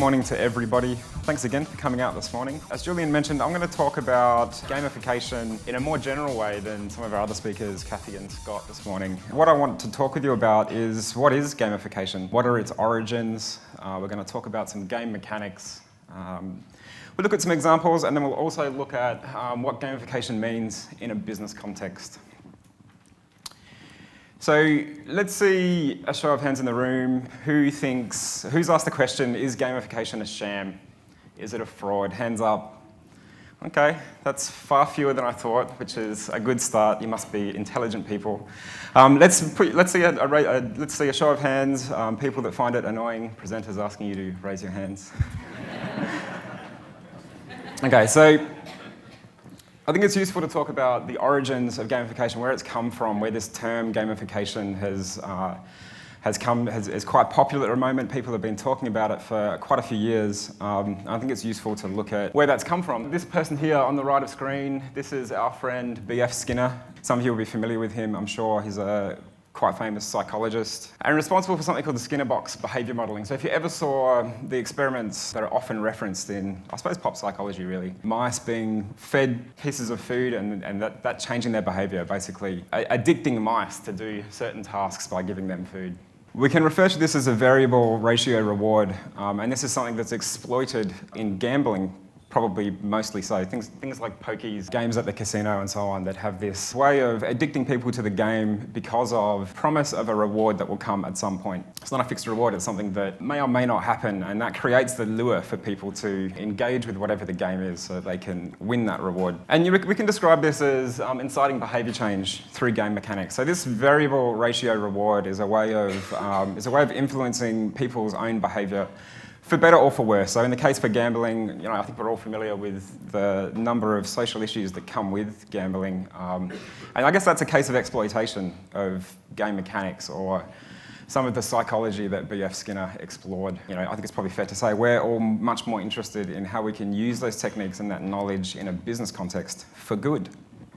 morning to everybody. Thanks again for coming out this morning. As Julian mentioned, I'm going to talk about gamification in a more general way than some of our other speakers, Cathy and Scott, this morning. What I want to talk with you about is what is gamification? What are its origins? We're going to talk about some game mechanics. We'll look at some examples, and then we'll also look at what gamification means in a business context. So let's see a show of hands in the room. Who's asked the question, is gamification a sham? Is it a fraud? Hands up. Okay, that's far fewer than I thought, which is a good start. You must be intelligent people. Let's see a show of hands. People that find it annoying. Presenters asking you to raise your hands. Okay, so I think it's useful to talk about the origins of gamification, where it's come from, where this term gamification is quite popular at the moment. People have been talking about it for quite a few years. I think it's useful to look at where that's come from. This person here on the right of screen, this is our friend B.F. Skinner. Some of you will be familiar with him, I'm sure. He's a quite famous psychologist and responsible for something called the Skinner box behaviour modelling. So if you ever saw the experiments that are often referenced in, I suppose, pop psychology really, mice being fed pieces of food and that changing their behaviour, basically addicting mice to do certain tasks by giving them food. We can refer to this as a variable ratio reward, and this is something that's exploited in gambling, probably mostly so. Things like pokies, games at the casino and so on, that have this way of addicting people to the game because of promise of a reward that will come at some point. It's not a fixed reward, it's something that may or may not happen, and that creates the lure for people to engage with whatever the game is so they can win that reward. And we can describe this as inciting behaviour change through game mechanics. So this variable ratio reward is a way of influencing people's own behaviour, for better or for worse. So in the case for gambling, I think we're all familiar with the number of social issues that come with gambling. And I guess that's a case of exploitation of game mechanics, or some of the psychology that B.F. Skinner explored. I think it's probably fair to say we're all much more interested in how we can use those techniques and that knowledge in a business context for good.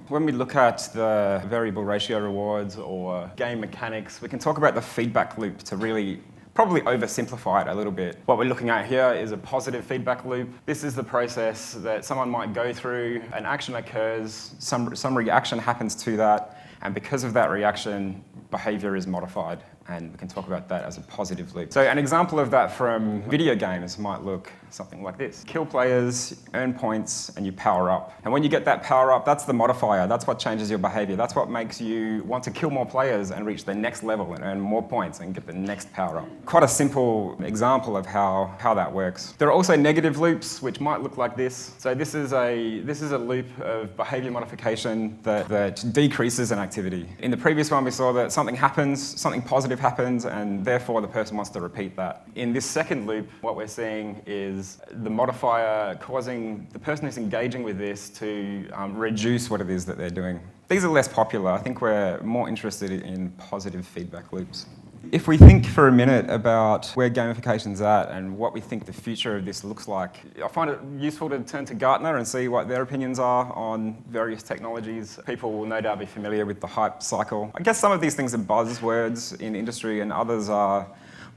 When we look at the variable ratio rewards or game mechanics, we can talk about the feedback loop to really probably oversimplify it a little bit. What we're looking at here is a positive feedback loop. This is the process that someone might go through. An action occurs, some reaction happens to that, and because of that reaction, behaviour is modified. And we can talk about that as a positive loop. So an example of that from video games might look something like this. Kill players, earn points, and you power up. And when you get that power up, that's the modifier. That's what changes your behaviour. That's what makes you want to kill more players and reach the next level and earn more points and get the next power up. Quite a simple example of how that works. There are also negative loops, which might look like this. So this is a loop of behaviour modification that decreases an activity. In the previous one, we saw that something happens, something positive happens, and therefore the person wants to repeat that. In this second loop, what we're seeing is the modifier causing the person who's engaging with this to reduce what it is that they're doing. These are less popular. I think we're more interested in positive feedback loops. If we think for a minute about where gamification's at and what we think the future of this looks like, I find it useful to turn to Gartner and see what their opinions are on various technologies. People will no doubt be familiar with the hype cycle. I guess some of these things are buzzwords in industry and others are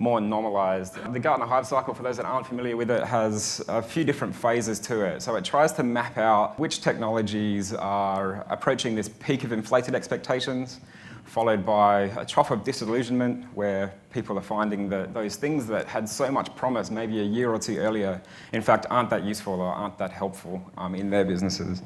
more normalised. The Gartner hype cycle, for those that aren't familiar with it, has a few different phases to it. So it tries to map out which technologies are approaching this peak of inflated expectations, followed by a trough of disillusionment, where people are finding that those things that had so much promise maybe a year or two earlier, in fact, aren't that useful or aren't that helpful in their businesses.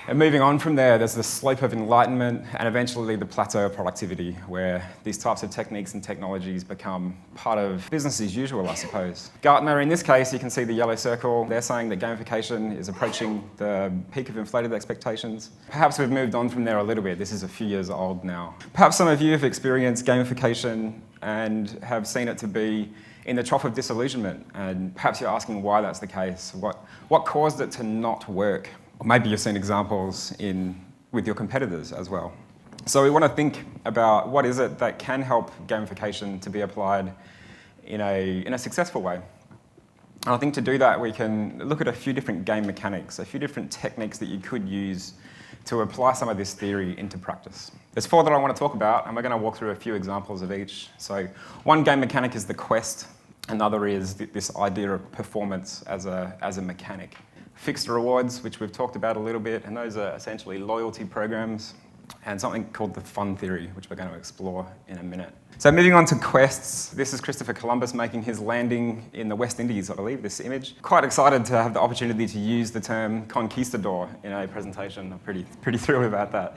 And moving on from there, there's the slope of enlightenment and eventually the plateau of productivity, where these types of techniques and technologies become part of business as usual, I suppose. Gartner, in this case, you can see the yellow circle. They're saying that gamification is approaching the peak of inflated expectations. Perhaps we've moved on from there a little bit. This is a few years old now. Perhaps some of you have experienced gamification and have seen it to be in the trough of disillusionment, and perhaps you're asking why that's the case. What caused it to not work? Or maybe you've seen examples with your competitors as well. So we want to think about what is it that can help gamification to be applied in a successful way. And I think to do that, we can look at a few different game mechanics, a few different techniques that you could use to apply some of this theory into practice. There's 4 that I want to talk about, and we're going to walk through a few examples of each. So one game mechanic is the quest. Another is this idea of performance as a mechanic. Fixed rewards, which we've talked about a little bit, and those are essentially loyalty programs, and something called the fun theory, which we're going to explore in a minute. So moving on to quests, this is Christopher Columbus making his landing in the West Indies, I believe, this image. Quite excited to have the opportunity to use the term conquistador in a presentation. I'm pretty thrilled about that.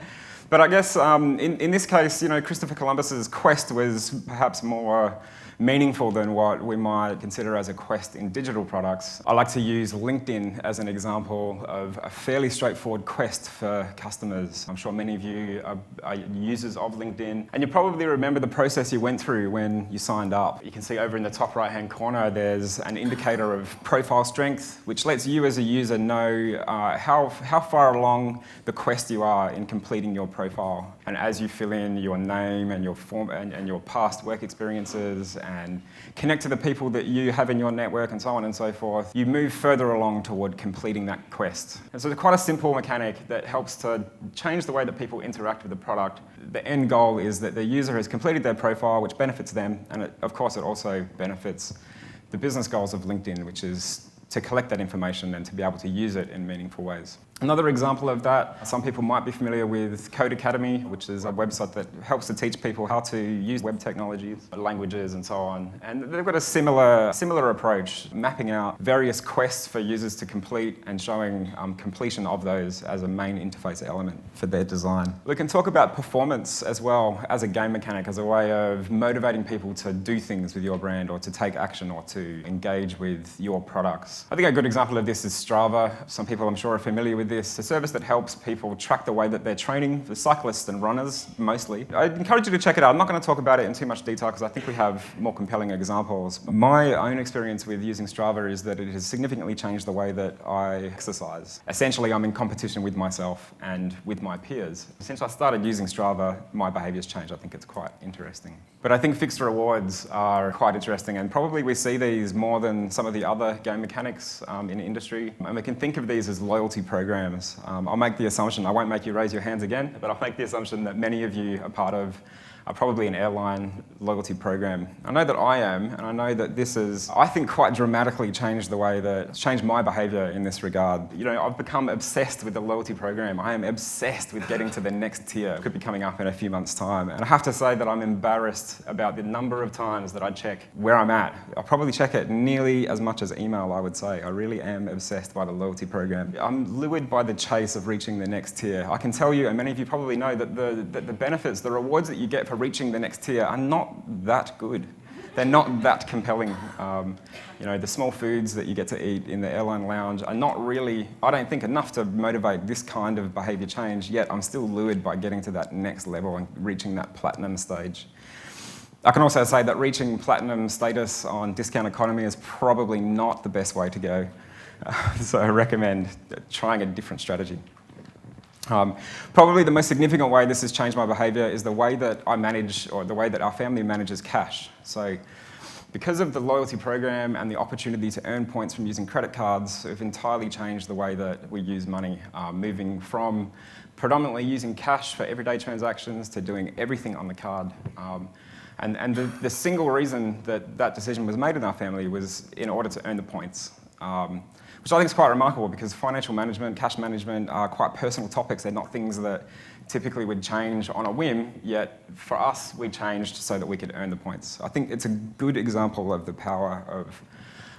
But I guess in this case, Christopher Columbus's quest was perhaps more meaningful than what we might consider as a quest in digital products. I like to use LinkedIn as an example of a fairly straightforward quest for customers. I'm sure many of you are users of LinkedIn, and you probably remember the process you went through when you signed up. You can see over in the top right-hand corner, there's an indicator of profile strength, which lets you as a user know how far along the quest you are in completing your profile. And as you fill in your name and your form and your past work experiences and connect to the people that you have in your network and so on and so forth, you move further along toward completing that quest. And so it's quite a simple mechanic that helps to change the way that people interact with the product. The end goal is that the user has completed their profile, which benefits them, and of course it also benefits the business goals of LinkedIn, which is to collect that information and to be able to use it in meaningful ways. Another example of that, some people might be familiar with Code Academy, which is a website that helps to teach people how to use web technologies, languages and so on. And they've got a similar approach, mapping out various quests for users to complete and showing completion of those as a main interface element for their design. We can talk about performance as well as a game mechanic, as a way of motivating people to do things with your brand or to take action or to engage with your products. I think a good example of this is Strava. Some people I'm sure are familiar with this, a service that helps people track the way that they're training, for cyclists and runners mostly. I'd encourage you to check it out. I'm not going to talk about it in too much detail because I think we have more compelling examples. My own experience with using Strava is that it has significantly changed the way that I exercise. Essentially, I'm in competition with myself and with my peers. Since I started using Strava, my behaviour's changed. I think it's quite interesting. But I think fixed rewards are quite interesting, and probably we see these more than some of the other game mechanics in industry. And we can think of these as loyalty programs. I'll make the assumption, I won't make you raise your hands again, but I'll make the assumption that many of you are part of probably an airline loyalty program. I know that I am, and I know that this has, I think, quite dramatically changed my behaviour in this regard. I've become obsessed with the loyalty program. I am obsessed with getting to the next tier. It could be coming up in a few months' time. And I have to say that I'm embarrassed about the number of times that I check where I'm at. I probably check it nearly as much as email, I would say. I really am obsessed by the loyalty program. I'm lured by the chase of reaching the next tier. I can tell you, and many of you probably know, that the benefits, the rewards that you get for reaching the next tier are not that good. They're not that compelling. The small foods that you get to eat in the airline lounge are not really, I don't think, enough to motivate this kind of behaviour change, yet I'm still lured by getting to that next level and reaching that platinum stage. I can also say that reaching platinum status on discount economy is probably not the best way to go. So I recommend trying a different strategy. Probably the most significant way this has changed my behaviour is the way that I manage, or the way that our family manages cash. So because of the loyalty program and the opportunity to earn points from using credit cards, we've entirely changed the way that we use money, moving from predominantly using cash for everyday transactions to doing everything on the card. And the single reason that decision was made in our family was in order to earn the points. Which I think is quite remarkable, because financial management, cash management are quite personal topics. They're not things that typically would change on a whim, yet for us, we changed so that we could earn the points. I think it's a good example of the power of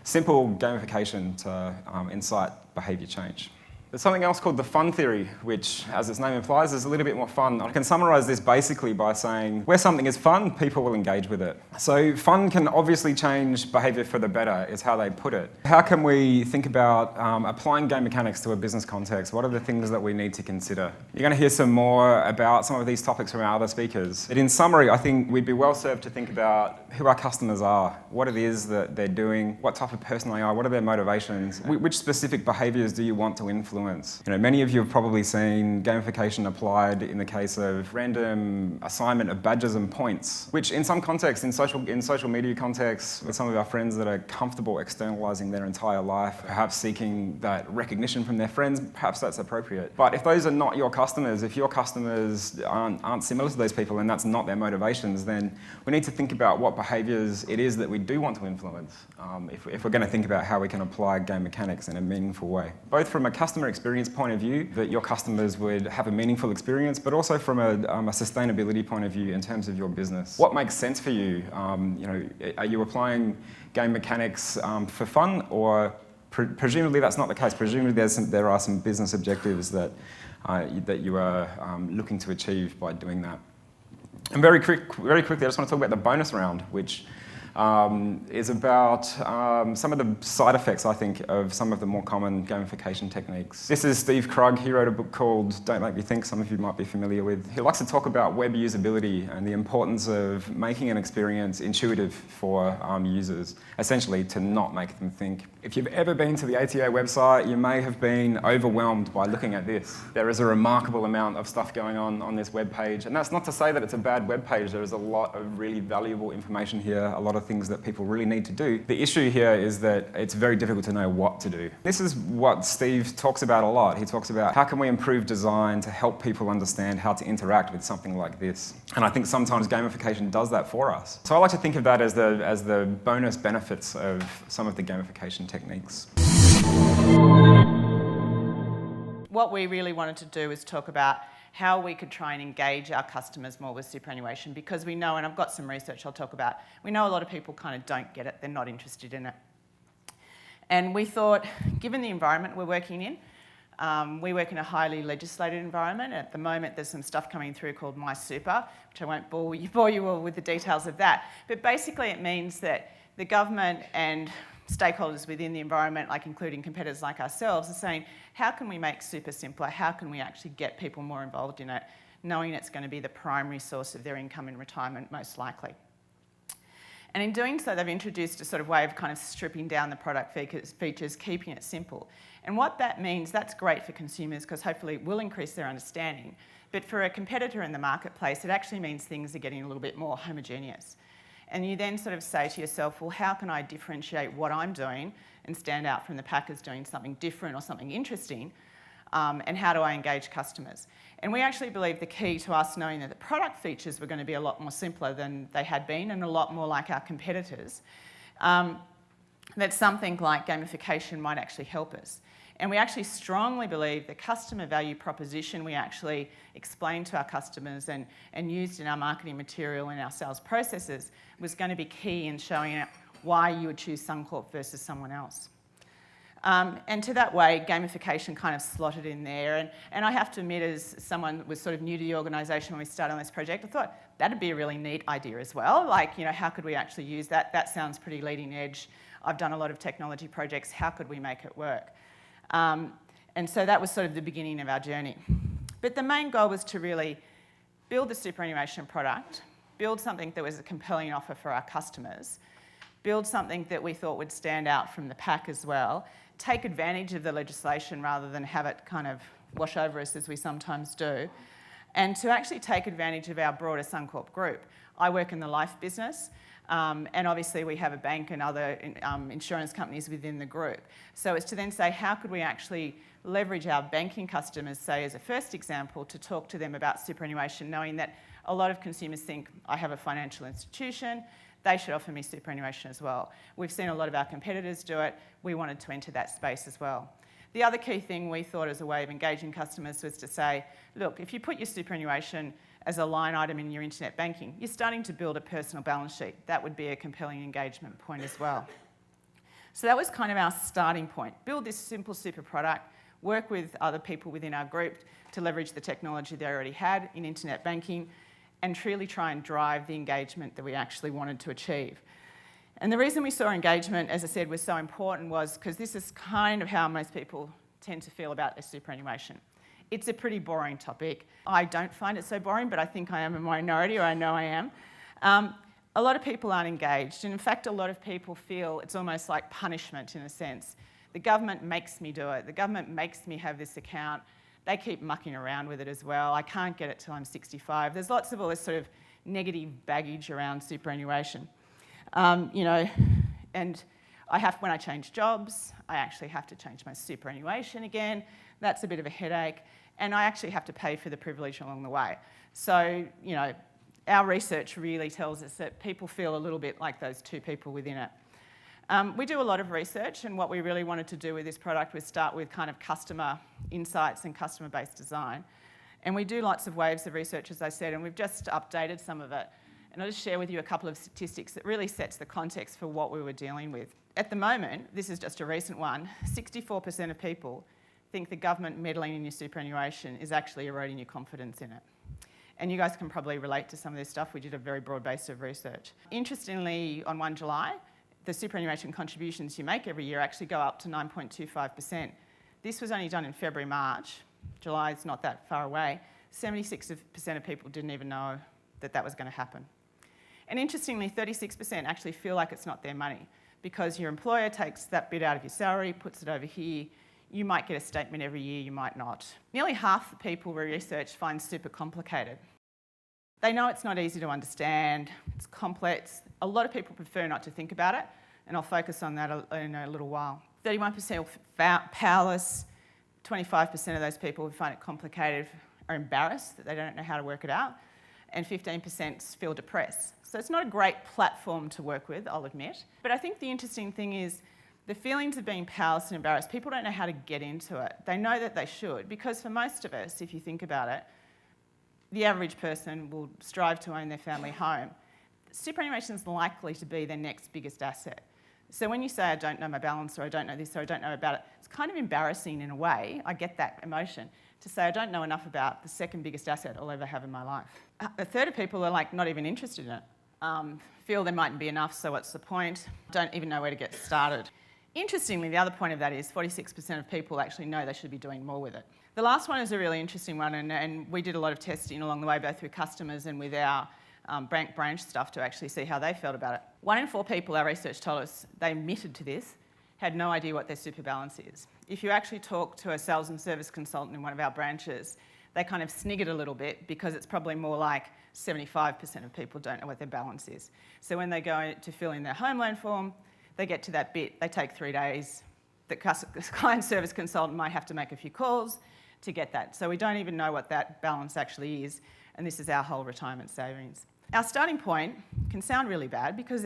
simple gamification to incite behaviour change. There's something else called the fun theory, which, as its name implies, is a little bit more fun. I can summarise this basically by saying, where something is fun, people will engage with it. So fun can obviously change behaviour for the better, is how they put it. How can we think about applying game mechanics to a business context? What are the things that we need to consider? You're going to hear some more about some of these topics from our other speakers. But in summary, I think we'd be well served to think about who our customers are, what it is that they're doing, what type of person they are, what are their motivations, which specific behaviours do you want to influence influence. Many of you have probably seen gamification applied in the case of random assignment of badges and points, which in some contexts, in social media contexts, with some of our friends that are comfortable externalizing their entire life, perhaps seeking that recognition from their friends, perhaps that's appropriate. But if those are not your customers, if your customers aren't similar to those people and that's not their motivations, then we need to think about what behaviours it is that we do want to influence if we're going to think about how we can apply game mechanics in a meaningful way. Both from a customer experience point of view, that your customers would have a meaningful experience, but also from a sustainability point of view in terms of your business. What makes sense for you? Are you applying game mechanics for fun, or presumably that's not the case? Presumably there are some business objectives that you are looking to achieve by doing that. And very quickly, I just want to talk about the bonus round, which is about some of the side effects, I think, of some of the more common gamification techniques. This is Steve Krug. He wrote a book called Don't Make Me Think, some of you might be familiar with. He likes to talk about web usability and the importance of making an experience intuitive for users, essentially to not make them think. If you've ever been to the ATA website, you may have been overwhelmed by looking at this. There is a remarkable amount of stuff going on this web page, and that's not to say that it's a bad web page. There is a lot of really valuable information here, a lot of things that people really need to do. The issue here is that it's very difficult to know what to do. This is what Steve talks about a lot. He talks about how can we improve design to help people understand how to interact with something like this. And I think sometimes gamification does that for us. So I like to think of that as the bonus benefits of some of the gamification techniques. What we really wanted to do is talk about how we could try and engage our customers more with superannuation, because we know, and I've got some research I'll talk about, we know a lot of people kind of don't get it, they're not interested in it. And we thought, given the environment we're working in, we work in a highly legislated environment. At the moment, there's some stuff coming through called My Super, which I won't bore you all with the details of that. But basically, it means that the government and stakeholders within the environment, like including competitors like ourselves, are saying, how can we make super simpler? How can we actually get people more involved in it, knowing it's going to be the primary source of their income in retirement, most likely? And in doing so, they've introduced a sort of way of kind of stripping down the product features, keeping it simple. And what that means, that's great for consumers because hopefully it will increase their understanding. But for a competitor in the marketplace, it actually means things are getting a little bit more homogeneous. And you then sort of say to yourself, well, how can I differentiate what I'm doing and stand out from the pack as doing something different or something interesting? And how do I engage customers? And we actually believe the key to us knowing that the product features were going to be a lot more simpler than they had been and a lot more like our competitors, that something like gamification might actually help us. And we actually strongly believe the customer value proposition we actually explained to our customers and used in our marketing material and our sales processes was going to be key in showing why you would choose Suncorp versus someone else. And to that way, gamification kind of slotted in there. And I have to admit, as someone that was sort of new to the organisation when we started on this project, I thought that'd be a really neat idea as well. Like, how could we actually use that? That sounds pretty leading edge. I've done a lot of technology projects. How could we make it work? And so that was sort of the beginning of our journey. But the main goal was to really build the superannuation product, build something that was a compelling offer for our customers, build something that we thought would stand out from the pack as well, take advantage of the legislation rather than have it kind of wash over us as we sometimes do, and to actually take advantage of our broader Suncorp group. I work in the life business, and obviously we have a bank and other insurance companies within the group. So it's to then say, how could we actually leverage our banking customers, say as a first example, to talk to them about superannuation, knowing that a lot of consumers think, I have a financial institution, they should offer me superannuation as well. We've seen a lot of our competitors do it. We wanted to enter that space as well. The other key thing we thought as a way of engaging customers was to say, look, if you put your superannuation as a line item in your internet banking, you're starting to build a personal balance sheet. That would be a compelling engagement point as well. So that was kind of our starting point. Build this simple super product, work with other people within our group to leverage the technology they already had in internet banking, and truly try and drive the engagement that we actually wanted to achieve. And the reason we saw engagement, as I said, was so important was because this is kind of how most people tend to feel about their superannuation. It's a pretty boring topic. I don't find it so boring, but I think I am a minority, or I know I am. A lot of people aren't engaged, and in fact, a lot of people feel it's almost like punishment in a sense. The government makes me do it. The government makes me have this account. They keep mucking around with it as well. I can't get it till I'm 65. There's lots of all this sort of negative baggage around superannuation. And when I change jobs, I actually have to change my superannuation again. That's a bit of a headache. And I actually have to pay for the privilege along the way. So, our research really tells us that people feel a little bit like those two people within it. We do a lot of research, and what we really wanted to do with this product was start with kind of customer insights and customer-based design. And we do lots of waves of research, as I said, and we've just updated some of it. And I'll just share with you a couple of statistics that really sets the context for what we were dealing with. At the moment, this is just a recent one, 64% of people think the government meddling in your superannuation is actually eroding your confidence in it. And you guys can probably relate to some of this stuff. We did a very broad base of research. Interestingly, on 1 July, the superannuation contributions you make every year actually go up to 9.25%. This was only done in February, March. July is not that far away. 76% of people didn't even know that that was going to happen. And interestingly, 36% actually feel like it's not their money because your employer takes that bit out of your salary, puts it over here. You might get a statement every year, you might not. Nearly half the people we researched find super complicated. They know it's not easy to understand, it's complex. A lot of people prefer not to think about it, and I'll focus on that in a little while. 31% powerless, 25% of those people who find it complicated are embarrassed that they don't know how to work it out, and 15% feel depressed. So it's not a great platform to work with, I'll admit. But I think the interesting thing is the feelings of being powerless and embarrassed, people don't know how to get into it. They know that they should, because for most of us, if you think about it, the average person will strive to own their family home. Superannuation is likely to be their next biggest asset. So when you say, I don't know my balance, or I don't know this, or I don't know about it, it's kind of embarrassing in a way, I get that emotion, to say I don't know enough about the second biggest asset I'll ever have in my life. A third of people are not even interested in it, feel there mightn't be enough, so what's the point? Don't even know where to get started. Interestingly, the other point of that is 46% of people actually know they should be doing more with it. The last one is a really interesting one, and we did a lot of testing along the way, both with customers and with our branch stuff to actually see how they felt about it. 1 in 4 people, our research told us, they admitted to this, had no idea what their super balance is. If you actually talk to a sales and service consultant in one of our branches, they kind of sniggered a little bit because it's probably more like 75% of people don't know what their balance is. So when they go to fill in their home loan form, they get to that bit, they take 3 days. The client service consultant might have to make a few calls to get that. So we don't even know what that balance actually is, and this is our whole retirement savings. Our starting point can sound really bad because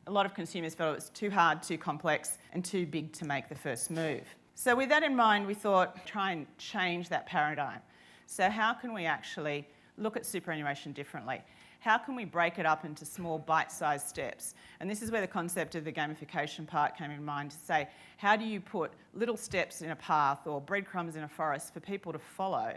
a lot of consumers felt it was too hard, too complex, and too big to make the first move. So with that in mind, we thought, try and change that paradigm. So how can we actually look at superannuation differently? How can we break it up into small bite-sized steps? And this is where the concept of the gamification part came in mind, to say, how do you put little steps in a path or breadcrumbs in a forest for people to follow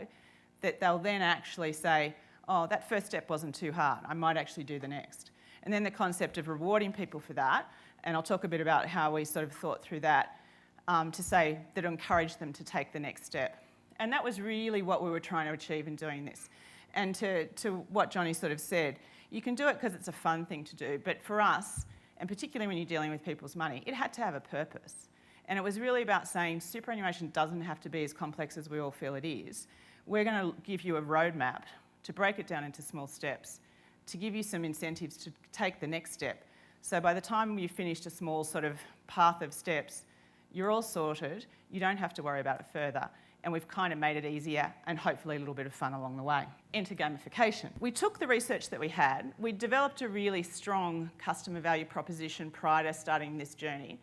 that they'll then actually say, oh, that first step wasn't too hard, I might actually do the next. And then the concept of rewarding people for that, and I'll talk a bit about how we sort of thought through that, to say that encourage them to take the next step. And that was really what we were trying to achieve in doing this. And to what Johnny sort of said, you can do it because it's a fun thing to do, but for us, and particularly when you're dealing with people's money, it had to have a purpose. And it was really about saying superannuation doesn't have to be as complex as we all feel it is. We're going to give you a roadmap to break it down into small steps, to give you some incentives to take the next step. So by the time you've finished a small sort of path of steps, you're all sorted, you don't have to worry about it further. And we've kind of made it easier and hopefully a little bit of fun along the way. Enter gamification. We took the research that we had, we developed a really strong customer value proposition prior to starting this journey.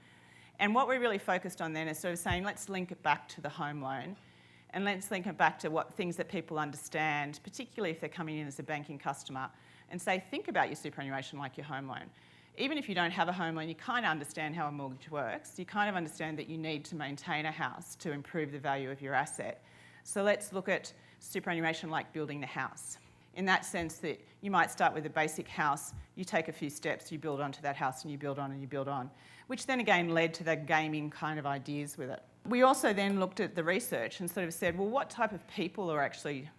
And what we really focused on then is sort of saying, let's link it back to the home loan and let's link it back to what things that people understand, particularly if they're coming in as a banking customer, and say, think about your superannuation like your home loan. Even if you don't have a home loan, you kind of understand how a mortgage works. You kind of understand that you need to maintain a house to improve the value of your asset. So let's look at superannuation like building the house. In that sense that you might start with a basic house, you take a few steps, you build onto that house and you build on and you build on, which then again led to the gaming kind of ideas with it. We also then looked at the research and sort of said, well, what type of people are actually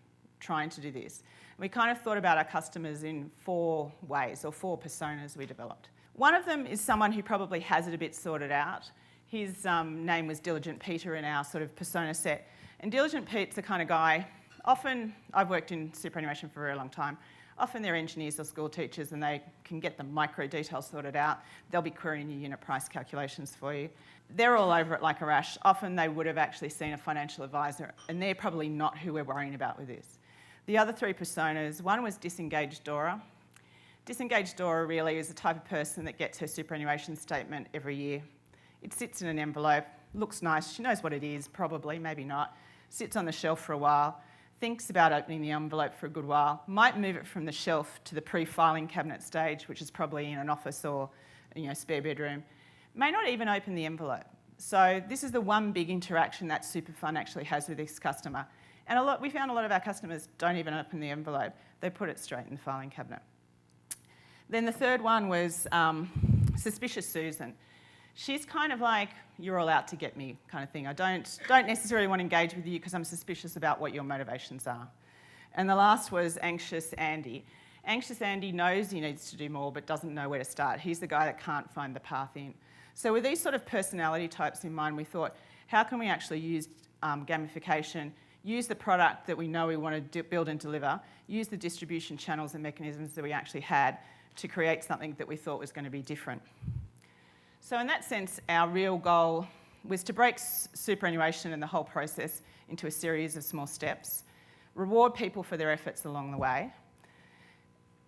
trying to do this? We kind of thought about our customers in 4 ways, or 4 personas we developed. One of them is someone who probably has it a bit sorted out, His name was Diligent Peter in our sort of persona set. And Diligent Pete's the kind of guy, often, I've worked in superannuation for a very long time, often they're engineers or school teachers and they can get the micro details sorted out. They'll be querying your unit price calculations for you. They're all over it like a rash. Often they would have actually seen a financial advisor and they're probably not who we're worrying about with this. The other three personas, one was Disengaged Dora. Disengaged Dora really is the type of person that gets her superannuation statement every year. It sits in an envelope, looks nice, she knows what it is, probably, maybe not, sits on the shelf for a while, thinks about opening the envelope for a good while, might move it from the shelf to the pre-filing cabinet stage, which is probably in an office or spare bedroom, may not even open the envelope. So this is the one big interaction that super fund actually has with this customer. And we found a lot of our customers don't even open the envelope, they put it straight in the filing cabinet. Then the third one was Suspicious Susan. She's kind of like, you're all out to get me kind of thing. I don't necessarily want to engage with you because I'm suspicious about what your motivations are. And the last was Anxious Andy. Anxious Andy knows he needs to do more but doesn't know where to start. He's the guy that can't find the path in. So with these sort of personality types in mind, we thought, how can we actually use gamification, use the product that we know we want to build and deliver, use the distribution channels and mechanisms that we actually had to create something that we thought was going to be different. So in that sense, our real goal was to break superannuation and the whole process into a series of small steps, reward people for their efforts along the way.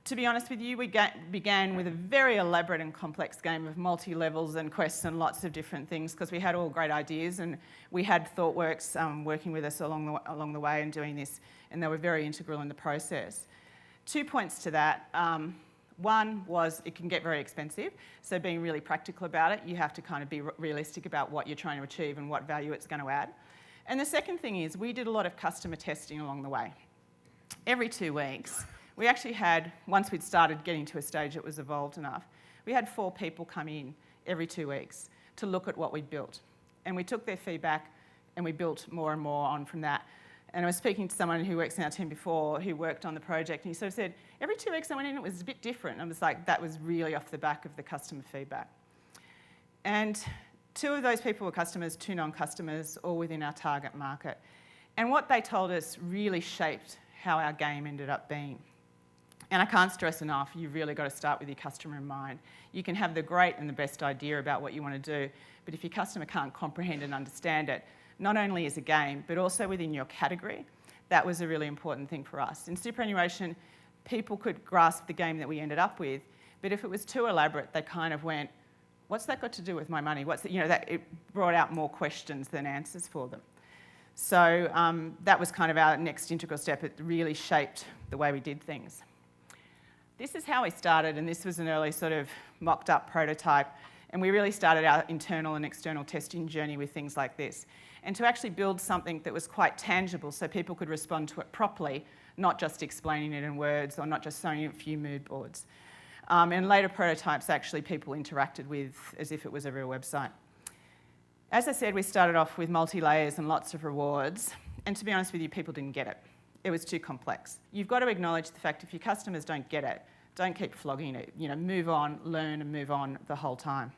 To be honest with you, we began with a very elaborate and complex game of multi-levels and quests and lots of different things because we had all great ideas and we had Thoughtworks working with us along the way and doing this, and they were very integral in the process. 2 points to that. One was it can get very expensive, so being really practical about it, you have to kind of be realistic about what you're trying to achieve and what value it's going to add. And the second thing is we did a lot of customer testing along the way. Every 2 weeks, we actually had, once we'd started getting to a stage that was evolved enough, we had 4 people come in every 2 weeks to look at what we'd built. And we took their feedback and we built more and more on from that. And I was speaking to someone who works in our team before who worked on the project and he sort of said, every 2 weeks I went in, it was a bit different. And I was like, that was really off the back of the customer feedback. And 2 of those people were customers, 2 non-customers, all within our target market. And what they told us really shaped how our game ended up being. And I can't stress enough, you've really got to start with your customer in mind. You can have the great and the best idea about what you want to do, but if your customer can't comprehend and understand it, not only as a game, but also within your category, that was a really important thing for us. In superannuation, people could grasp the game that we ended up with, but if it was too elaborate, they kind of went, what's that got to do with my money? That it brought out more questions than answers for them. So that was kind of our next integral step. It really shaped the way we did things. This is how we started, and this was an early sort of mocked up prototype, and we really started our internal and external testing journey with things like this. And to actually build something that was quite tangible so people could respond to it properly, not just explaining it in words or not just showing a few mood boards. And later prototypes actually people interacted with as if it was a real website. As I said, we started off with multi-layers and lots of rewards, and to be honest with you, people didn't get it. It was too complex. You've got to acknowledge the fact if your customers don't get it, don't keep flogging it. Move on, learn and move on the whole time.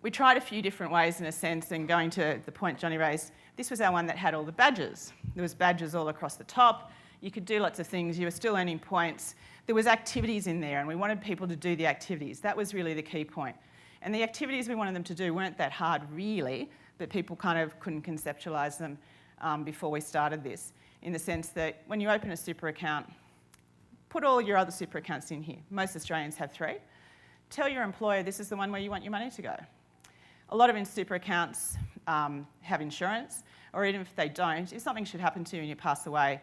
We tried a few different ways in a sense, and going to the point Johnny raised, this was our one that had all the badges. There was badges all across the top. You could do lots of things. You were still earning points. There was activities in there, and we wanted people to do the activities. That was really the key point. And the activities we wanted them to do weren't that hard really, but people kind of couldn't conceptualise them before we started this, in the sense that when you open a super account, put all your other super accounts in here. Most Australians have 3. Tell your employer this is the one where you want your money to go. A lot of super accounts have insurance, or even if they don't, if something should happen to you and you pass away,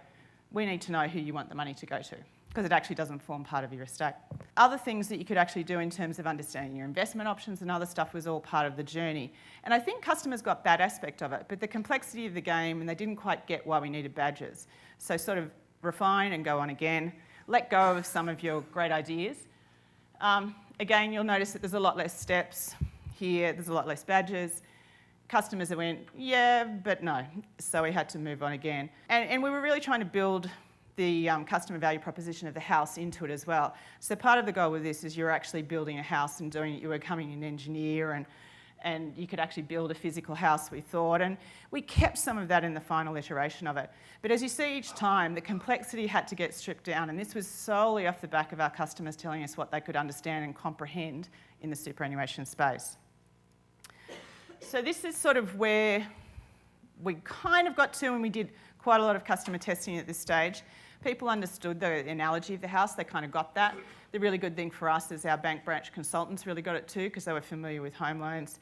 we need to know who you want the money to go to, because it actually doesn't form part of your estate. Other things that you could actually do in terms of understanding your investment options and other stuff was all part of the journey. And I think customers got that aspect of it, but the complexity of the game, and they didn't quite get why we needed badges. So sort of refine and go on again. Let go of some of your great ideas. Again, you'll notice that there's a lot less steps here, there's a lot less badges. Customers that went, yeah, but no. So we had to move on again. And we were really trying to build the customer value proposition of the house into it as well. So part of the goal with this is you're actually building a house and doing it. You were becoming an engineer and you could actually build a physical house, we thought, and we kept some of that in the final iteration of it. But as you see each time, the complexity had to get stripped down, and this was solely off the back of our customers telling us what they could understand and comprehend in the superannuation space. So this is sort of where we kind of got to, and we did quite a lot of customer testing at this stage. People understood the analogy of the house, they kind of got that. The really good thing for us is our bank branch consultants really got it too, because they were familiar with home loans.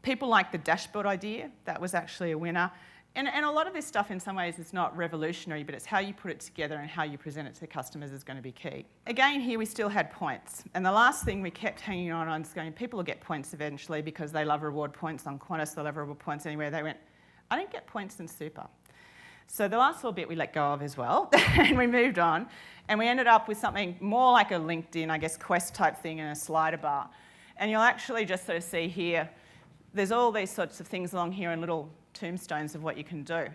People liked the dashboard idea, that was actually a winner. And a lot of this stuff in some ways is not revolutionary, but it's how you put it together and how you present it to the customers is going to be key. Again, here we still had points. And the last thing we kept hanging on is going, people will get points eventually because they love reward points on Qantas, they love reward points anywhere. They went, I don't get points in super. So the last little bit we let go of as well, and we moved on, and we ended up with something more like a LinkedIn, I guess, quest type thing in a slider bar. And you'll actually just sort of see here, there's all these sorts of things along here and little tombstones of what you can do.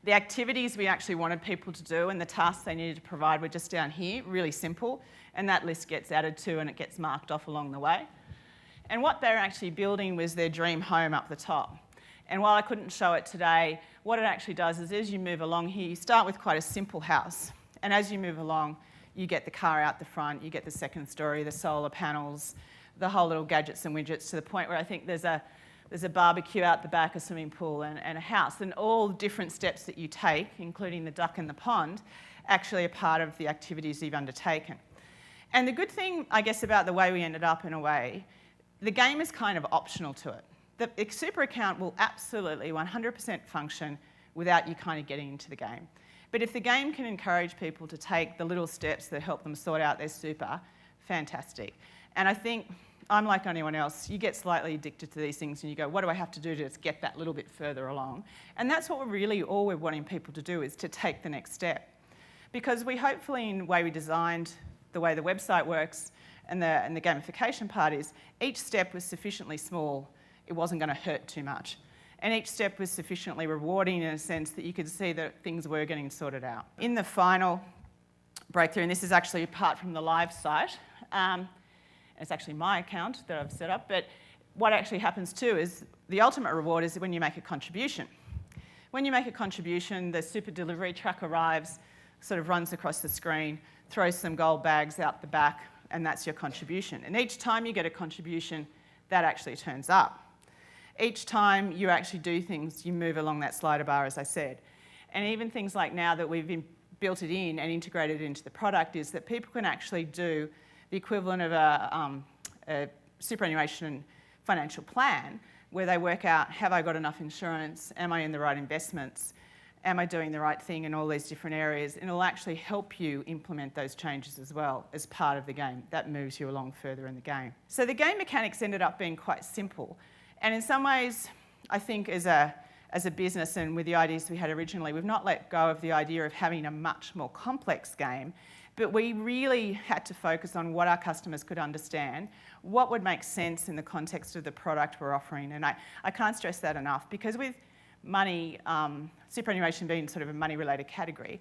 The activities we actually wanted people to do and the tasks they needed to provide were just down here, really simple, and that list gets added to and it gets marked off along the way. And what they're actually building was their dream home up the top. And while I couldn't show it today, what it actually does is as you move along here, you start with quite a simple house. And as you move along, you get the car out the front, you get the second story, the solar panels, the whole little gadgets and widgets to the point where I think there's a barbecue out the back, a swimming pool and a house. And all different steps that you take, including the duck in the pond, actually are part of the activities you've undertaken. And the good thing, I guess, about the way we ended up in a way, the game is kind of optional to it. The super account will absolutely 100% function without you kind of getting into the game. But if the game can encourage people to take the little steps that help them sort out their super, fantastic. And I think I'm like anyone else, you get slightly addicted to these things and you go, what do I have to do to just get that little bit further along? And that's what all we're wanting people to do is to take the next step. Because we hopefully, in the way we designed the way the website works and the gamification part is, each step was sufficiently small it wasn't going to hurt too much. And each step was sufficiently rewarding in a sense that you could see that things were getting sorted out. In the final breakthrough, and this is actually apart from the live site, it's actually my account that I've set up, but what actually happens too is the ultimate reward is when you make a contribution. When you make a contribution, the super delivery truck arrives, sort of runs across the screen, throws some gold bags out the back, and that's your contribution. And each time you get a contribution, that actually turns up. Each time you actually do things, you move along that slider bar, as I said. And even things like now that we've built it in and integrated it into the product is that people can actually do the equivalent of a superannuation financial plan where they work out, have I got enough insurance? Am I in the right investments? Am I doing the right thing in all these different areas? And it'll actually help you implement those changes as well as part of the game. That moves you along further in the game. So the game mechanics ended up being quite simple. And in some ways, I think as a business and with the ideas we had originally, we've not let go of the idea of having a much more complex game, but we really had to focus on what our customers could understand, what would make sense in the context of the product we're offering. And I can't stress that enough, because with money, superannuation being sort of a money-related category,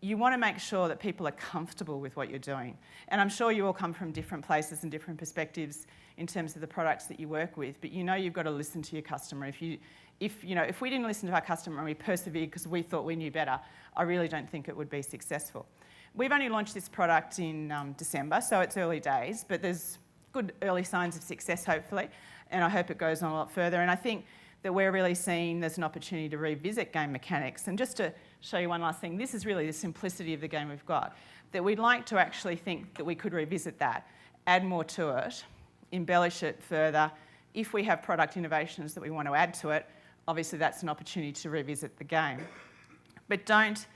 you want to make sure that people are comfortable with what you're doing. And I'm sure you all come from different places and different perspectives in terms of the products that you work with, but you know you've got to listen to your customer. If we didn't listen to our customer and we persevered because we thought we knew better, I really don't think it would be successful. We've only launched this product in December, so it's early days, but there's good early signs of success, hopefully, and I hope it goes on a lot further. And I think that we're really seeing there's an opportunity to revisit game mechanics. And just to show you one last thing, this is really the simplicity of the game we've got, that we'd like to actually think that we could revisit that, add more to it, embellish it further. If we have product innovations that we want to add to it, obviously that's an opportunity to revisit the game. But don't,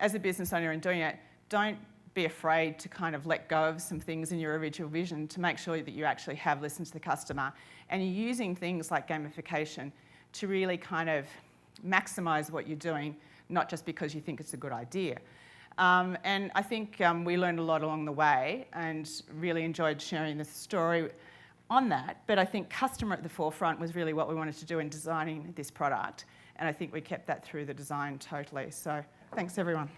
as a business owner in doing it, don't be afraid to kind of let go of some things in your original vision to make sure that you actually have listened to the customer and you're using things like gamification to really kind of maximise what you're doing, not just because you think it's a good idea. And I think we learned a lot along the way and really enjoyed sharing the story on that. But I think customer at the forefront was really what we wanted to do in designing this product. And I think we kept that through the design totally. So thanks, everyone.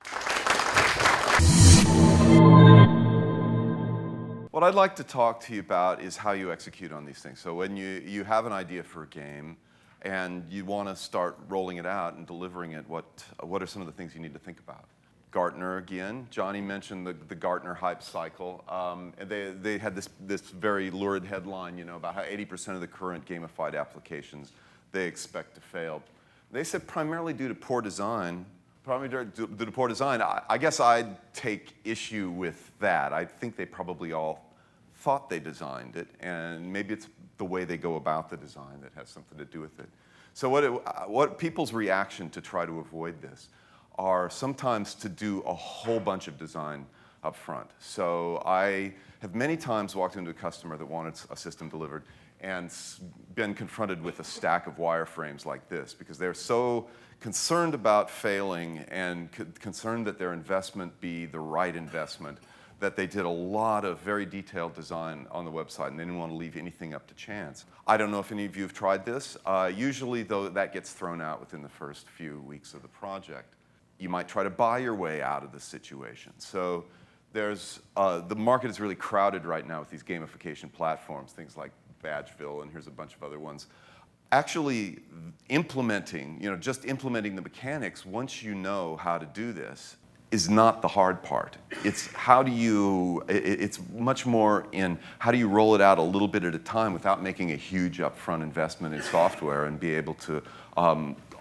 Well, What I'd like to talk to you about is how you execute on these things. So when you have an idea for a game and you want to start rolling it out and delivering it, what are some of the things you need to think about? Gartner again. Johnny mentioned the Gartner hype cycle. And they had this very lurid headline, about how 80% of the current gamified applications they expect to fail. They said primarily due to poor design. Due to poor design. I guess I'd take issue with that. I think they probably all thought they designed it, and maybe it's the way they go about the design that has something to do with it. So what people's reaction to try to avoid this are sometimes to do a whole bunch of design up front. So I have many times walked into a customer that wanted a system delivered and been confronted with a stack of wireframes like this because they're so concerned about failing and concerned that their investment be the right investment that they did a lot of very detailed design on the website and they didn't want to leave anything up to chance. I don't know if any of you have tried this. Usually, though, that gets thrown out within the first few weeks of the project. You might try to buy your way out of the situation. So the market is really crowded right now with these gamification platforms, things like Badgeville, and here's a bunch of other ones. Actually just implementing the mechanics once you know how to do this is not the hard part. It's it's much more in how do you roll it out a little bit at a time without making a huge upfront investment in software and be able to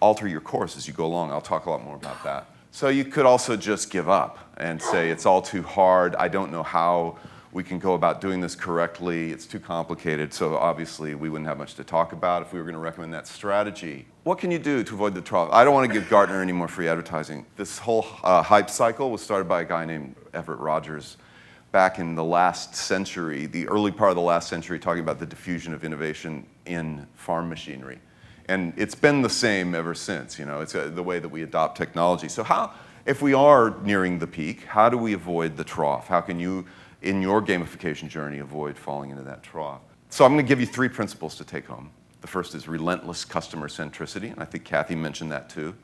alter your course as you go along. I'll talk a lot more about that. So you could also just give up and say it's all too hard. I don't know how we can go about doing this correctly. It's too complicated, so obviously we wouldn't have much to talk about if we were going to recommend that strategy. What can you do to avoid the trough? I don't want to give Gartner any more free advertising. This whole hype cycle was started by a guy named Everett Rogers back in the last century, the early part of the last century, talking about the diffusion of innovation in farm machinery. And it's been the same ever since, it's the way that we adopt technology. So if we are nearing the peak, how do we avoid the trough? How can you, in your gamification journey, avoid falling into that trough? So I'm going to give you 3 principles to take home. The first is relentless customer centricity, and I think Cathy mentioned that too.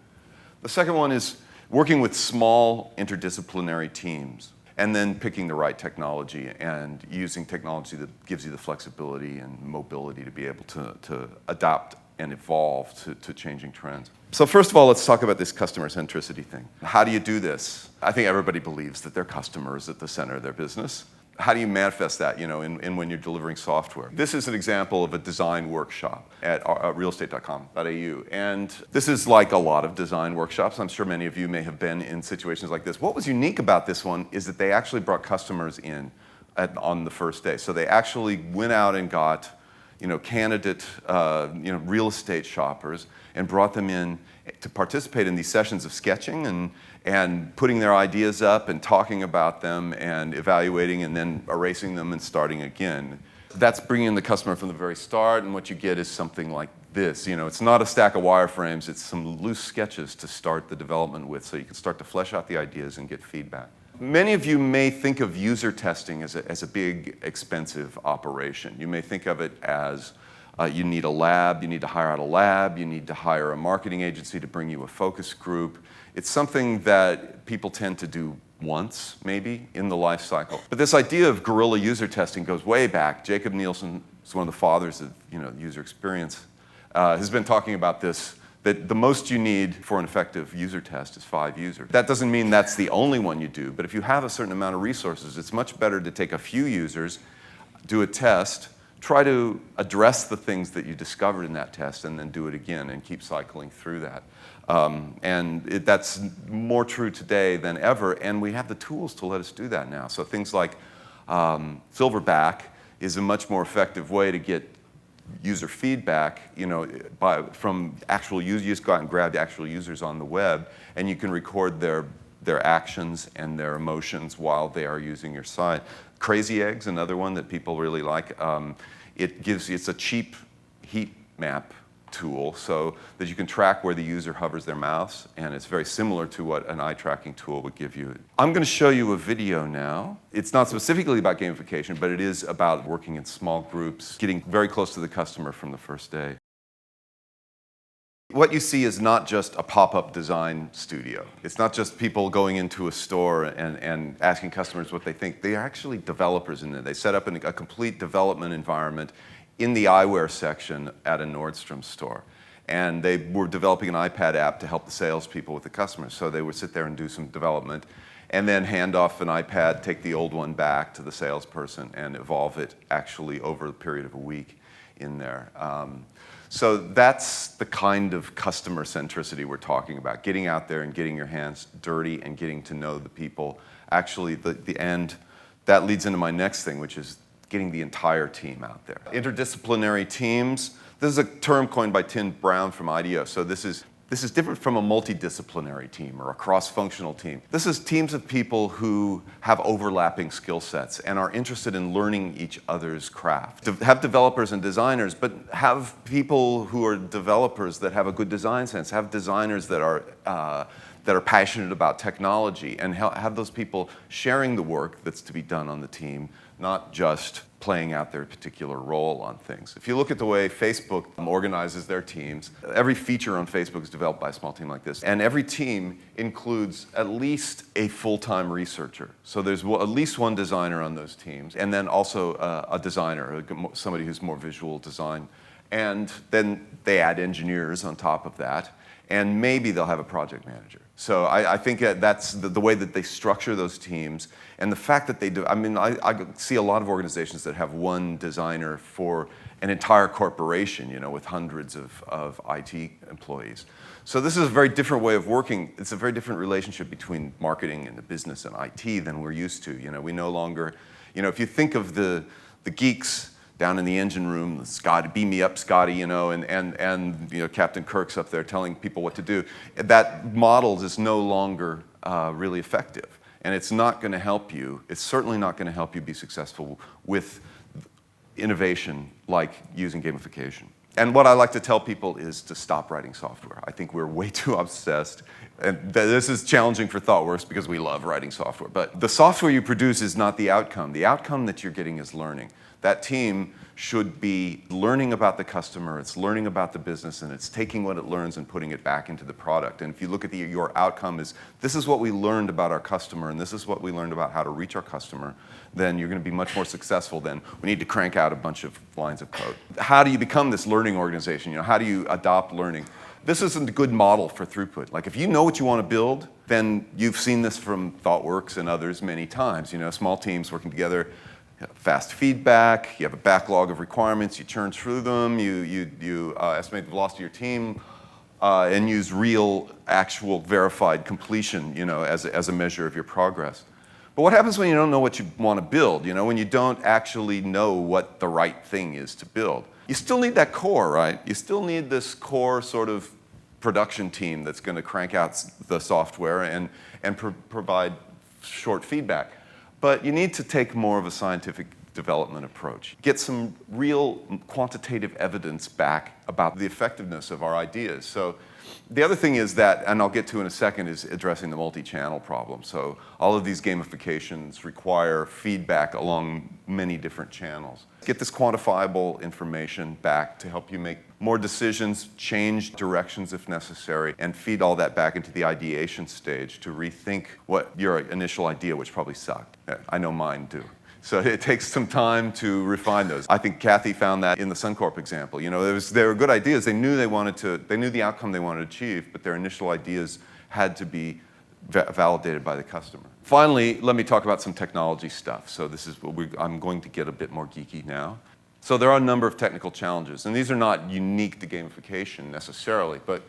The second one is working with small interdisciplinary teams, and then picking the right technology and using technology that gives you the flexibility and mobility to be able to adapt and evolve to changing trends. So first of all, let's talk about this customer centricity thing. How do you do this? I think everybody believes that their customer is at the center of their business. How do you manifest that, in when you're delivering software? This is an example of a design workshop at realestate.com.au. And this is like a lot of design workshops. I'm sure many of you may have been in situations like this. What was unique about this one is that they actually brought customers in on the first day. So they actually went out and got candidate, real estate shoppers and brought them in to participate in these sessions of sketching and putting their ideas up and talking about them and evaluating and then erasing them and starting again. That's bringing in the customer from the very start, and what you get is something like this. It's not a stack of wireframes, it's some loose sketches to start the development with so you can start to flesh out the ideas and get feedback. Many of you may think of user testing as a big, expensive operation. You may think of it as you need a lab, you need to hire out a lab, you need to hire a marketing agency to bring you a focus group. It's something that people tend to do once, maybe, in the life cycle. But this idea of guerrilla user testing goes way back. Jacob Nielsen is one of the fathers of user experience, has been talking about this, that the most you need for an effective user test is 5 users. That doesn't mean that's the only one you do, but if you have a certain amount of resources, it's much better to take a few users, do a test, try to address the things that you discovered in that test, and then do it again and keep cycling through that. That's more true today than ever, and we have the tools to let us do that now. So things like Silverback is a much more effective way to get user feedback, from actual users. You just go out and grab the actual users on the web, and you can record their actions and their emotions while they are using your site. Crazy Eggs, another one that people really like. It's a cheap heat map tool so that you can track where the user hovers their mouse, and it's very similar to what an eye tracking tool would give you. I'm going to show you a video now. It's not specifically about gamification, but it is about working in small groups, getting very close to the customer from the first day. What you see is not just a pop-up design studio. It's not just people going into a store and asking customers what they think. They are actually developers in there. They set up a complete development environment in the eyewear section at a Nordstrom store. And they were developing an iPad app to help the salespeople with the customers. So they would sit there and do some development and then hand off an iPad, take the old one back to the salesperson and evolve it actually over the period of a week in there. So that's the kind of customer centricity we're talking about, getting out there and getting your hands dirty and getting to know the people. Actually, the end, that leads into my next thing, which is getting the entire team out there. Interdisciplinary teams, this is a term coined by Tim Brown from IDEO. So this is different from a multidisciplinary team or a cross-functional team. This is teams of people who have overlapping skill sets and are interested in learning each other's craft. Have developers and designers, but have people who are developers that have a good design sense, have designers that are passionate about technology, and have those people sharing the work that's to be done on the team, not just playing out their particular role on things. If you look at the way Facebook organizes their teams, every feature on Facebook is developed by a small team like this. And every team includes at least a full-time researcher. So there's at least one designer on those teams, and then also a designer, somebody who's more visual design. And then they add engineers on top of that, and maybe they'll have a project manager. So I think that's the way that they structure those teams, and the fact that they do. I mean, I see a lot of organizations that have one designer for an entire corporation, you know, with hundreds of IT employees. So this is a very different way of working. It's a very different relationship between marketing and the business and IT than we're used to. You know, we no longer, you know, if you think of the geeks down in the engine room, Scotty, beam me up, Scotty, you know, and you know, Captain Kirk's up there telling people what to do. That model is no longer really effective, and it's not going to help you. It's certainly not going to help you be successful with innovation like using gamification. And what I like to tell people is to stop writing software. I think we're way too obsessed. And this is challenging for Thoughtworks because we love writing software. But the software you produce is not the outcome. The outcome that you're getting is learning. That team should be learning about the customer, it's learning about the business, and it's taking what it learns and putting it back into the product. And if you look at your outcome is, this is what we learned about our customer, and this is what we learned about how to reach our customer, then you're going to be much more successful than we need to crank out a bunch of lines of code. How do you become this learning organization? You know, how do you adopt learning? This isn't a good model for throughput. Like, if you know what you want to build, then you've seen this from Thoughtworks and others many times. You know, small teams working together, fast feedback, you have a backlog of requirements, you churn through them, you estimate the velocity of your team, and use real, actual, verified completion, you know, as a measure of your progress. But what happens when you don't know what you want to build, you know, when you don't actually know what the right thing is to build? You still need that core, right? You still need this core sort of production team that's going to crank out the software and provide short feedback. But you need to take more of a scientific development approach. Get some real quantitative evidence back about the effectiveness of our ideas. So the other thing is that, and I'll get to in a second, is addressing the multi-channel problem. So all of these gamifications require feedback along many different channels. Get this quantifiable information back to help you make more decisions, change directions if necessary, and feed all that back into the ideation stage to rethink what your initial idea, which probably sucked. I know mine do. So it takes some time to refine those. I think Cathy found that in the Suncorp example. You know, they were good ideas. They knew they knew the outcome they wanted to achieve, but their initial ideas had to be validated by the customer. Finally, let me talk about some technology stuff. So this is what I'm going to get a bit more geeky now. So there are a number of technical challenges, and these are not unique to gamification necessarily, but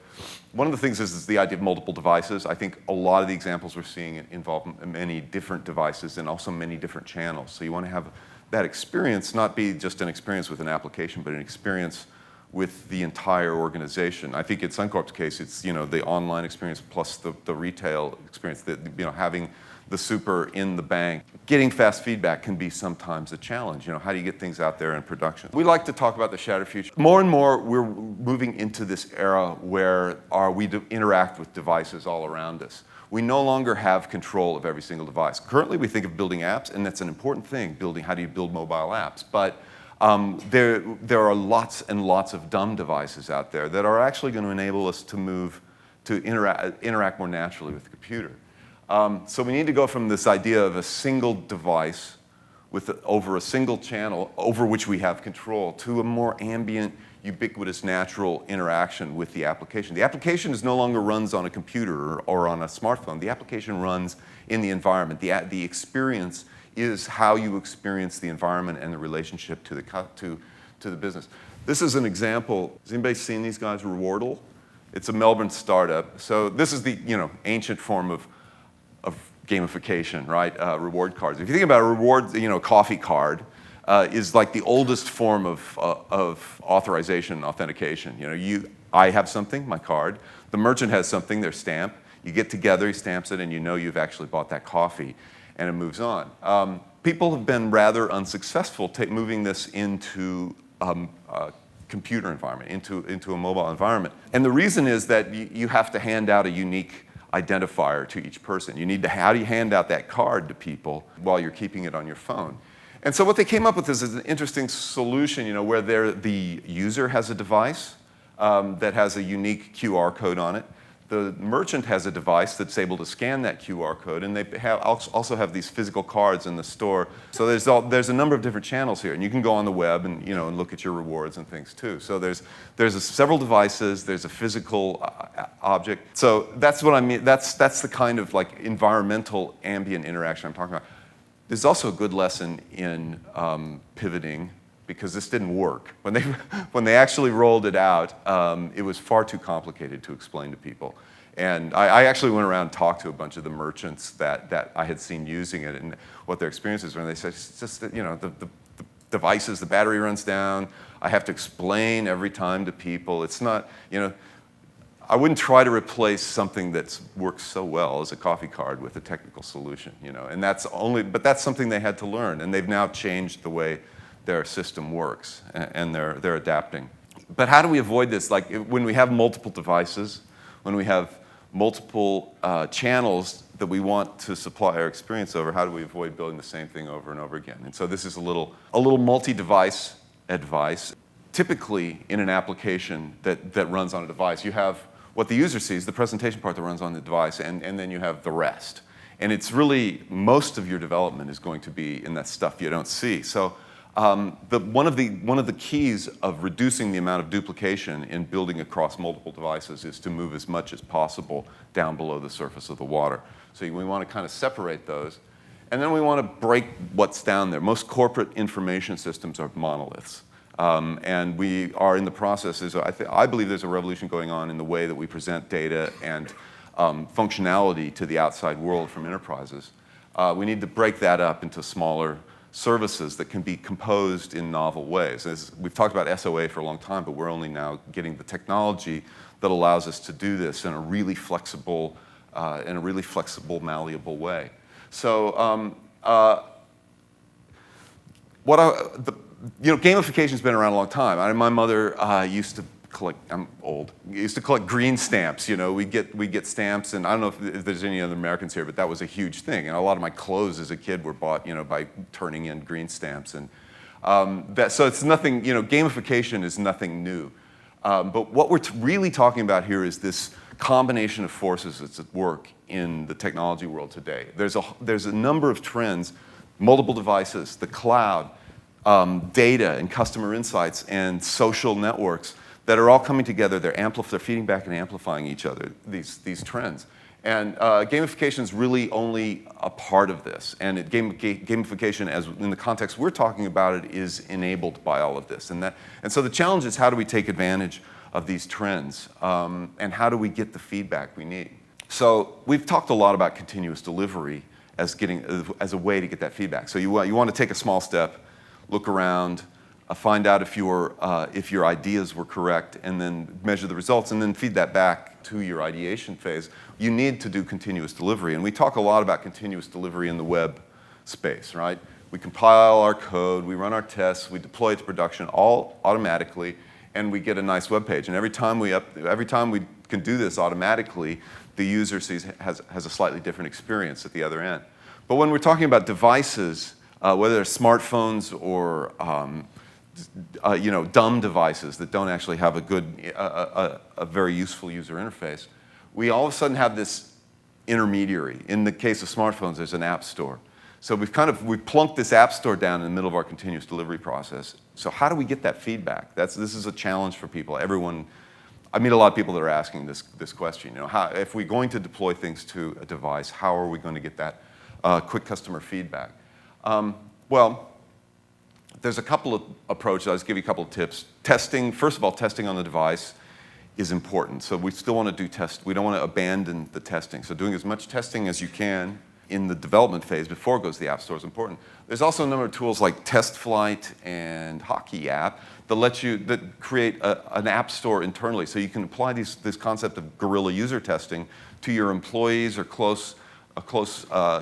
one of the things is the idea of multiple devices. I think a lot of the examples we're seeing involve many different devices and also many different channels. So you want to have that experience not be just an experience with an application, but an experience with the entire organization. I think in Suncorp's case, it's, you know, the online experience plus the retail experience, that, you know, having the super in the bank. Getting fast feedback can be sometimes a challenge. You know, how do you get things out there in production? We like to talk about the shattered future. More and more, we're moving into this era where we interact with devices all around us. We no longer have control of every single device. Currently, we think of building apps, and that's an important thing, how do you build mobile apps? But There are lots and lots of dumb devices out there that are actually going to enable us to interact more naturally with the computer. So we need to go from this idea of a single device over a single channel over which we have control to a more ambient, ubiquitous, natural interaction with the application. The application no longer runs on a computer or on a smartphone. The application runs in the environment. The experience is how you experience the environment and the relationship to the business. This is an example. Has anybody seen these guys, Rewardle? It's a Melbourne startup. So this is the ancient form of gamification, right? Reward cards. If you think about a reward, coffee card is like the oldest form of authorization, authentication. I have something, my card. The merchant has something, their stamp. You get together, he stamps it, and you know you've actually bought that coffee, and it moves on. People have been rather unsuccessful moving this into a computer environment, into a mobile environment. And the reason is that you have to hand out a unique identifier to each person. How do you hand out that card to people while you're keeping it on your phone? And so what they came up with is an interesting solution, where the user has a device that has a unique QR code on it. The merchant has a device that's able to scan that QR code, and they also have these physical cards in the store. So there's a number of different channels here, and you can go on the web and and look at your rewards and things too. So there's several devices. There's a physical object. So that's what I mean. That's the kind of like environmental ambient interaction I'm talking about. There's also a good lesson in pivoting, because this didn't work. When they actually rolled it out, it was far too complicated to explain to people. And I actually went around and talked to a bunch of the merchants that I had seen using it and what their experiences were. And they said, it's just that, the devices, the battery runs down. I have to explain every time to people. It's not, I wouldn't try to replace something that works so well as a coffee card with a technical solution, And but that's something they had to learn. And they've now changed the way their system works, and they're adapting. But how do we avoid this? Like when we have multiple devices, when we have multiple channels that we want to supply our experience over, how do we avoid building the same thing over and over again? And so this is a little multi-device advice. Typically, in an application that runs on a device, you have what the user sees, the presentation part that runs on the device, and then you have the rest. And it's really, most of your development is going to be in that stuff you don't see. So one of the keys of reducing the amount of duplication in building across multiple devices is to move as much as possible down below the surface of the water. So we want to kind of separate those. And then we want to break what's down there. Most corporate information systems are monoliths. And we are in the process, I believe there's a revolution going on in the way that we present data and functionality to the outside world from enterprises. We need to break that up into smaller services that can be composed in novel ways. We've talked about SOA for a long time, but we're only now getting the technology that allows us to do this in a really flexible, malleable way. So, gamification's been around a long time. My mother used to collect. I'm old. Used to collect green stamps. We get stamps, and I don't know if there's any other Americans here, but that was a huge thing. And a lot of my clothes as a kid were bought, by turning in green stamps. And so it's nothing. Gamification is nothing new. But what we're really talking about here is this combination of forces that's at work in the technology world today. There's a number of trends, multiple devices, the cloud, data and customer insights, and social networks that are all coming together. They're feeding back and amplifying each other, these trends. And gamification is really only a part of this. And gamification, as in the context we're talking about it, is enabled by all of this. And so the challenge is, how do we take advantage of these trends? And how do we get the feedback we need? So we've talked a lot about continuous delivery as a way to get that feedback. So you want to take a small step, look around, find out if your ideas were correct, and then measure the results, and then feed that back to your ideation phase. You need to do continuous delivery. And we talk a lot about continuous delivery in the web space, right? We compile our code, we run our tests, we deploy it to production, all automatically, and we get a nice web page. And every time we can do this automatically, the user has a slightly different experience at the other end. But when we're talking about devices, whether they're smartphones or dumb devices that don't actually have a good, a very useful user interface, we all of a sudden have this intermediary. In the case of smartphones, there's an app store. So we've plunked this app store down in the middle of our continuous delivery process. So how do we get that feedback? This is a challenge for people. I meet a lot of people that are asking this question. If we're going to deploy things to a device, how are we going to get that quick customer feedback? Well, there's a couple of approaches. I'll just give you a couple of tips. Testing, first of all, testing on the device is important. So we still want to do tests. We don't want to abandon the testing. So doing as much testing as you can in the development phase before it goes to the App Store is important. There's also a number of tools like Test Flight and Hockey app that create an app store internally. So you can apply this concept of guerrilla user testing to your employees or close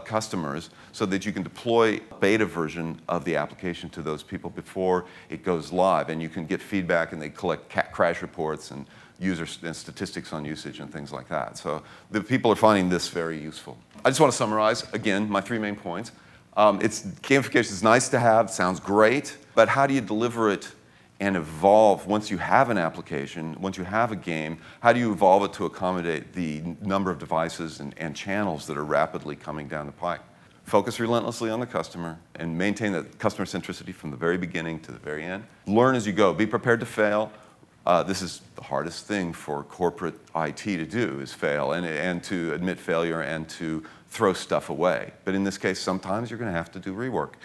customers so that you can deploy a beta version of the application to those people before it goes live. And you can get feedback, and they collect crash reports and statistics on usage and things like that. So the people are finding this very useful. I just want to summarize, again, my 3 main points. Gamification is nice to have, sounds great, but how do you deliver it and evolve once you have an application, once you have a game? How do you evolve it to accommodate the number of devices and channels that are rapidly coming down the pike? Focus relentlessly on the customer and maintain that customer centricity from the very beginning to the very end. Learn as you go. Be prepared to fail. This is the hardest thing for corporate IT to do, is fail and to admit failure and to throw stuff away. But in this case, sometimes you're going to have to do rework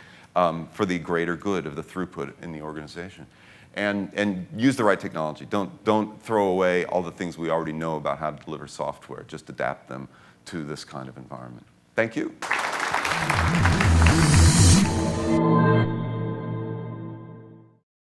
for the greater good of the throughput in the organization. And use the right technology. Don't throw away all the things we already know about how to deliver software. Just adapt them to this kind of environment. Thank you.